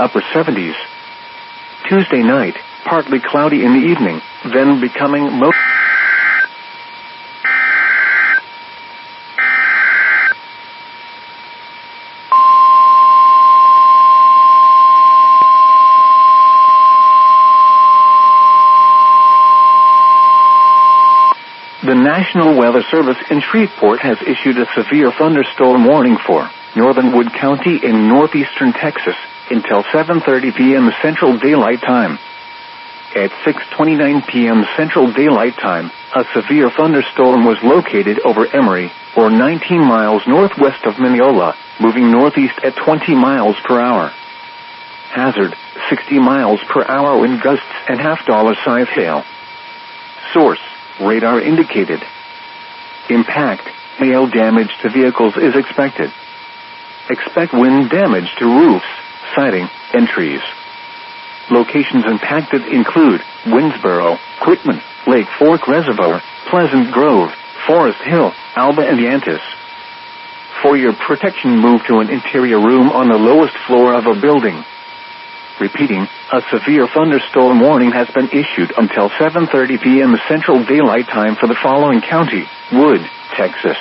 upper 70s. Tuesday night, partly cloudy in the evening, then becoming The National Weather Service in Shreveport has issued a severe thunderstorm warning for northern Wood County in northeastern Texas until 7:30 p.m. Central Daylight Time. At 6:29 p.m. Central Daylight Time, a severe thunderstorm was located over Emory, or 19 miles northwest of Mineola, moving northeast at 20 miles per hour. Hazard, 60 miles per hour wind gusts and $half size hail. Source, radar indicated. Impact, hail damage to vehicles is expected. Expect wind damage to roofs, siding, and trees. Locations impacted include Winnsboro, Quitman, Lake Fork Reservoir, Pleasant Grove, Forest Hill, Alba, and Yantis. For your protection, move to an interior room on the lowest floor of a building. Repeating, a severe thunderstorm warning has been issued until 7:30 p.m. Central Daylight Time for the following county: Wood, Texas.